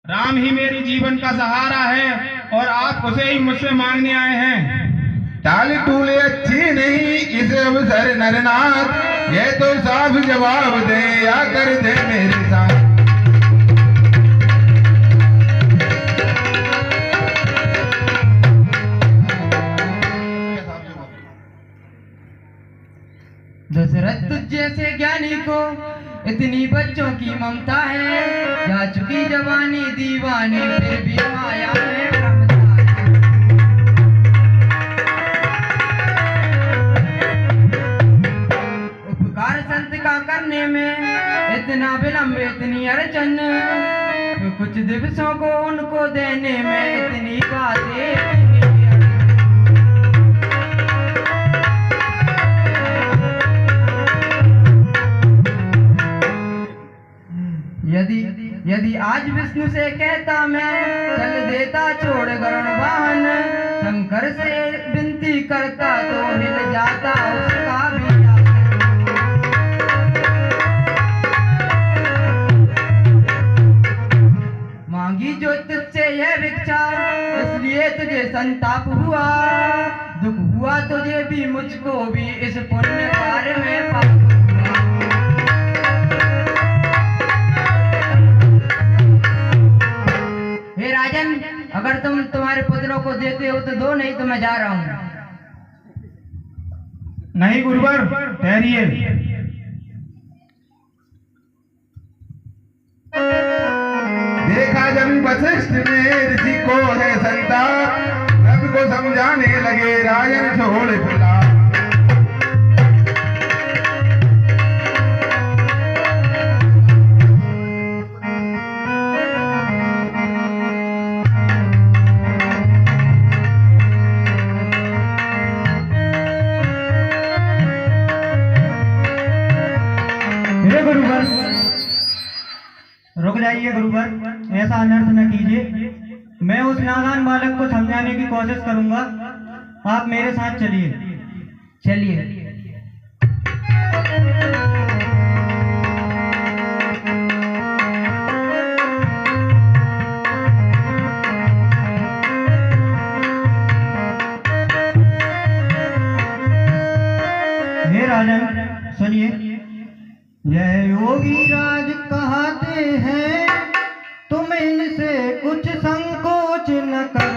राम ही मेरी जीवन का सहारा है और आप उसे ही मुझसे मांगने आए हैं। टाल टूले अच्छी नहीं इस अवसर नरनाथ, ये तो साफ जवाब दे या कर दे मेरे साथ। दशरथ तुझ जैसे ज्ञानी को इतनी बच्चों की ममता है, जा चुकी जवानी दीवानी फिर भी माया में रमता है। उपकार संत का करने में इतना विलंब इतनी अड़चन, कुछ दिवसों को उनको देने में इतनी बातें। यदि आज विष्णु से कहता मैं चल देता छोड़ गरुण वाहन, शंकर से विनती करता तो हिल जाता उसका भी मांगी जो तुझसे यह भिक्षा, इसलिए तुझे संताप हुआ, दुख हुआ तुझे भी मुझको भी इस पुण्य कार्य में पाप। राजन, अगर तुम तुम्हारे पुत्रों को देते हो तो दो, नहीं तो मैं जा रहा हूं। नहीं गुरुवर, ठहरिए। देखा जब वशिष्ठ ने ऋषि को है संताप, सब को समझाने लगे राजन छोड़ फिरा। रुक जाइए गुरुवर, ऐसा अनर्थ न कीजिए। मैं उस नादान बालक को समझाने की कोशिश करूंगा, आप मेरे साथ चलिए। चलिए। हे राजन सुनिए, यह योगी राज कहते हैं, तुम इनसे कुछ संकोच न कर।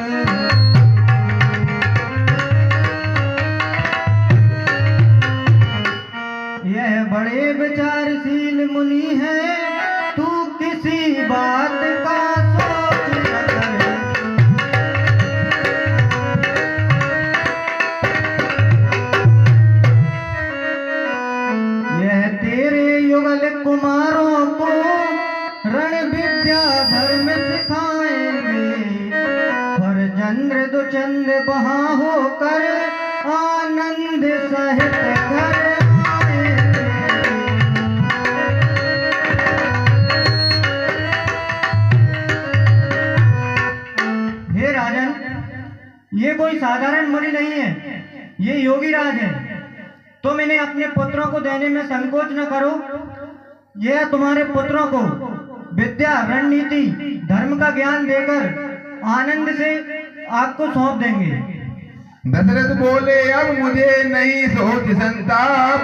यह बड़े विचारशील मुनि हैं, तू किसी बात का सोच न कर। यह तेरे युगल कुमारों को रण विद्या धर्म सिखाएंगे, पर चंद्र दुचंद वहां होकर आनंद सहित घर आएंगे। हे राजन, ये कोई साधारण मुनि नहीं है, ये योगी राज है। तुम इन्हें अपने पुत्रों को देने में संकोच न करो। यह तुम्हारे पुत्रों को विद्या रणनीति धर्म का ज्ञान देकर आनंद से आपको सौंप देंगे। दशरथ बोले अब मुझे नहीं सोच संताप,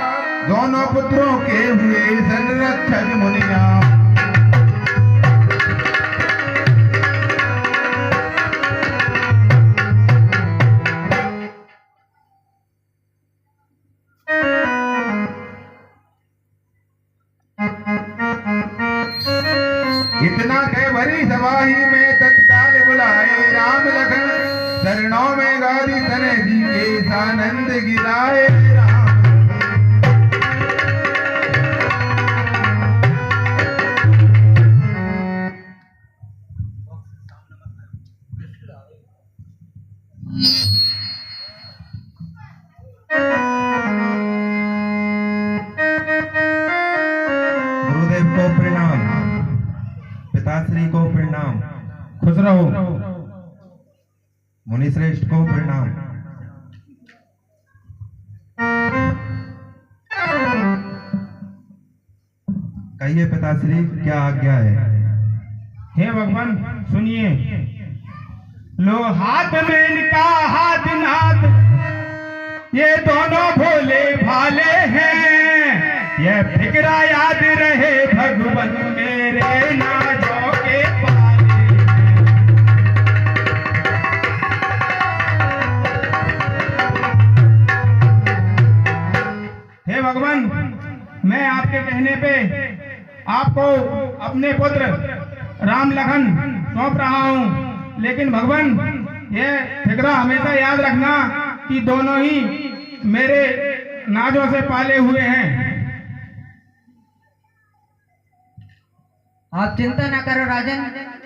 दोनों पुत्रों के हुए संरक्षक मुनिया। इतना कह भरी सवाही में तत्काल बुलाए राम लखन, चरणों में गारी तने जी के सानंद गिराए राम। गुरुदेव को प्रणाम, पिताश्री को प्रणाम, खुश रहो। मुनिश्रेष्ठ को प्रणाम। कहिए पिताश्री क्या आज्ञा है? हे भगवान सुनिए। लो हाथ में इनका हाथ नाथ, ये दोनों भोले भाले हैं। ये फिक्रा याद रहे भगवान मेरे नाजों के पाले। हे भगवान, मैं आपके कहने पे आपको अपने पुत्र राम लखन सौंप रहा हूं, लेकिन भगवान ये फिक्रा हमेशा याद रखना कि दोनों ही मेरे नाजों से पाले हुए हैं। आप चिंता न करो राजन,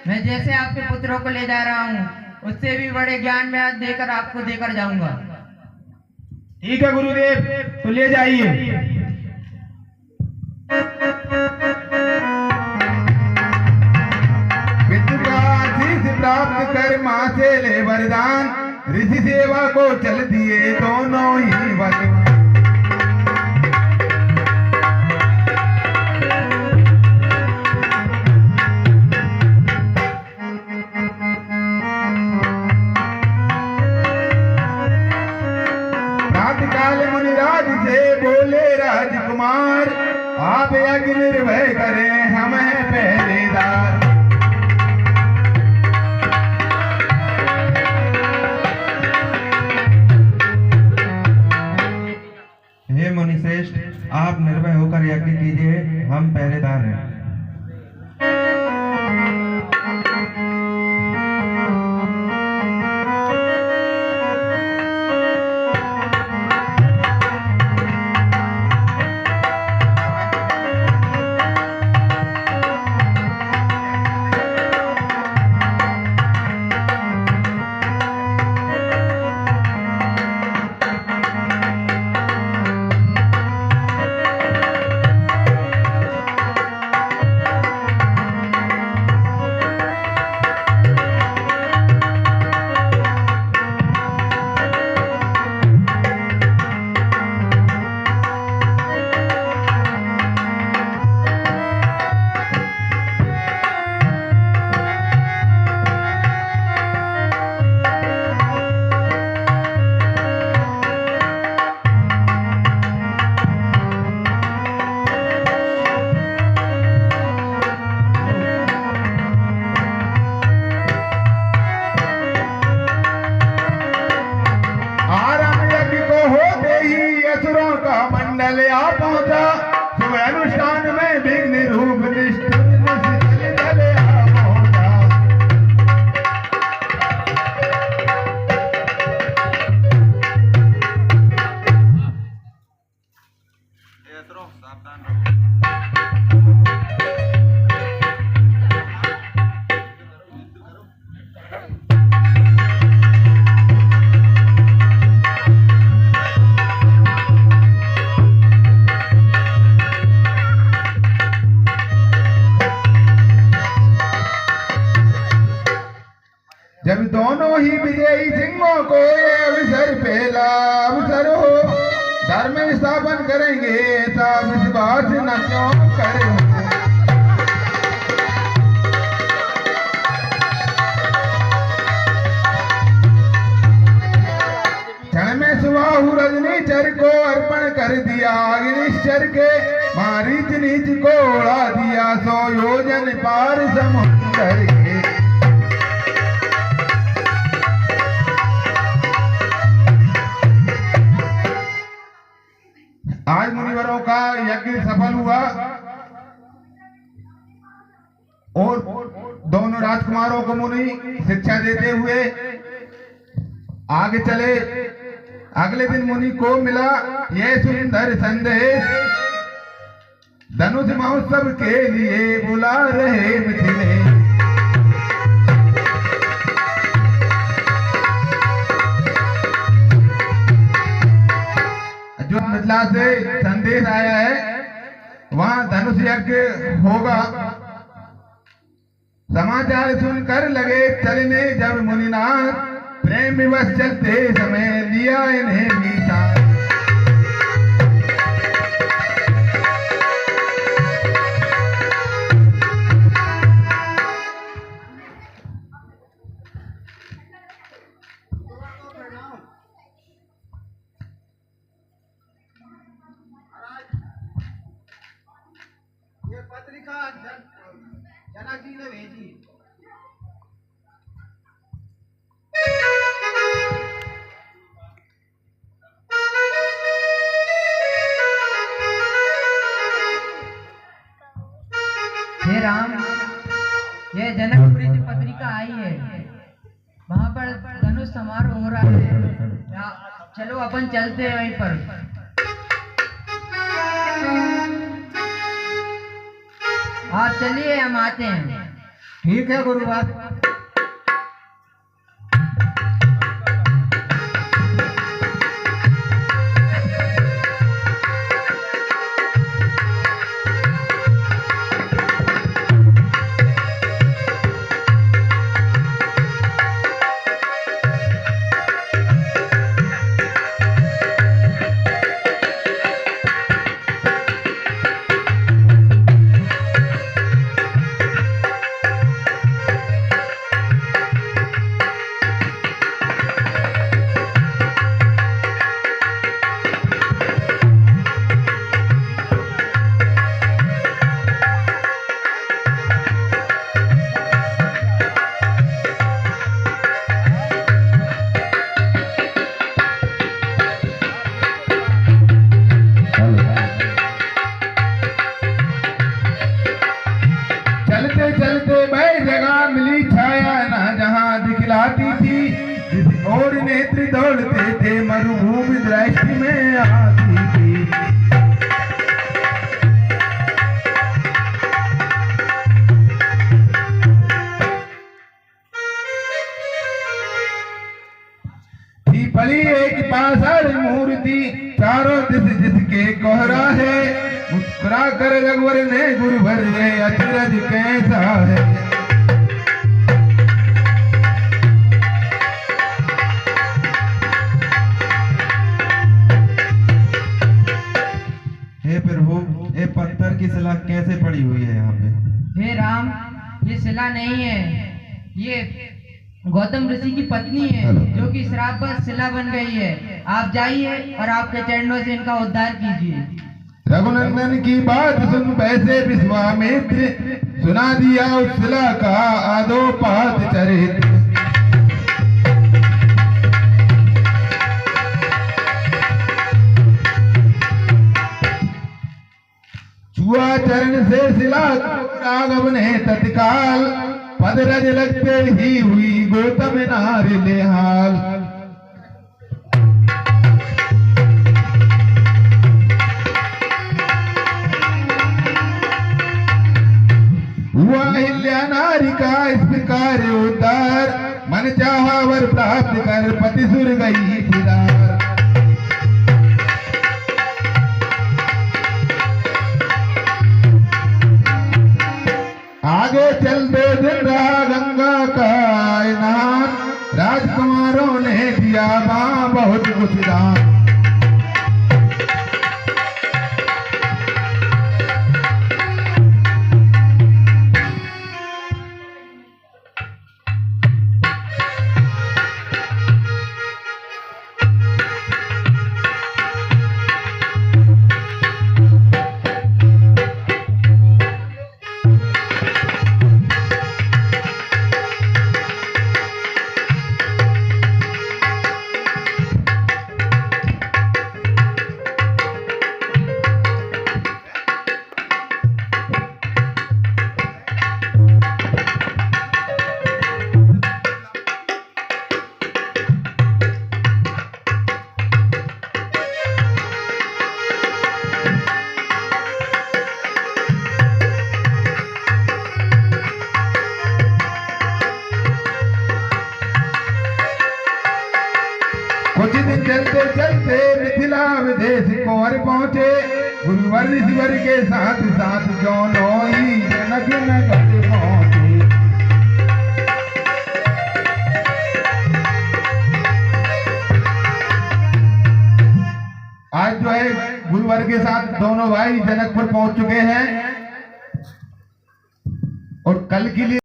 मैं जैसे आपके पुत्रों को ले जा रहा हूँ उससे भी बड़े ज्ञान में देकर आपको देकर जाऊंगा। ठीक है गुरुदेव, तो ले जाइए। पितृ का आशीष प्राप्त कर मां से ले वरदान, ऋषि सेवा को चल दिए दोनों ही भगवान। प्रातःकाल मुनिराज से बोले राजकुमार, आप यज्ञ निर्भय करें, हम हैं पहरेदार। हे मुनिश्रेष्ठ, आप निर्भय होकर यज्ञ कीजिए, हम पहरेदार हैं। मंडल आ पहुंचा, सुबह अनुष्ठान में विघ्न रूप निष्ठुर दल आ पहुंचा। सावधान रहो। जब दोनों ही विजयी सिंहों को ये अवसर पहला अवसर हो, धर्म स्थापन करेंगे ऐसा विश्वास न क्यों करें। क्षण में सुबाहु रजनीचर को अर्पण कर दिया अग्निश्चर के, मारीच नीच को उड़ा दिया 100 योजन पार समुद्र के। आज मुनिवरों का यज्ञ सफल हुआ और दोनों राजकुमारों को मुनि शिक्षा देते हुए आगे चले। अगले दिन मुनि को मिला यह सुंदर संदेश, धनुष महोत्सव के लिए बुला रहे मिथिलेश। जो मिथिला से संदेश आया है वहां धनुष यज्ञ होगा। समाचार सुनकर लगे चलने जब मुनिनाथ, प्रेम विवश चलते समय लिया इन्हें निशान। हे राम, यह जनकपुरी से पत्रिका आई है। वहाँ पर धनुष समारोह हो रहा है। चलो अपन चलते हैं वहीं पर। आप चलिए, हम आते हैं। ठीक है गुरुवार। दिखलाती थी, जिस और नेत्र दौड़ते थे मरुभूमि दृष्टि में आती थी। थी पली एक पाषाण मूर्ति, चारों दिश जिसके कोहरा है, मुस्कुरा कर रघुवर ने गुरुवर रे अचरज कैसा है। हे प्रभु, ये पत्थर की शिला कैसे पड़ी हुई है यहाँ पे? हे राम, ये शिला नहीं है, ये गौतम ऋषि की पत्नी है, जो कि श्रापग्रस्त शिला बन गई है। आप जाइए और आपके चरणों से इनका उद्धार कीजिए। रघुनंदन की बात सुन वैसे विश्वामित्र, सुना दिया उस शिला का आदोपात चरित्र। छुआ चरण से शिला राघव ने तत्काल, पदरज लगते ही हुई गौतम नारी निहाल। हुआ अहिल्या नारी का इस प्रकार उद्धार, मन चाहा वर प्राप्त कर पति सुर गई फिरार। आगे चल दो दिन रहा गंगा का स्नान, राजकुमारों ने दिया वहाँ बहुत कुछ दान। कुछ दिन चलते चलते मिथिला विदेश कौर पहुंचे, गुरुवर ऋषिवर के साथ साथ दोनों ही जनक नगर पहुंचे। आज जो है गुरुवर के साथ दोनों भाई जनकपुर पहुंच चुके हैं और कल के लिए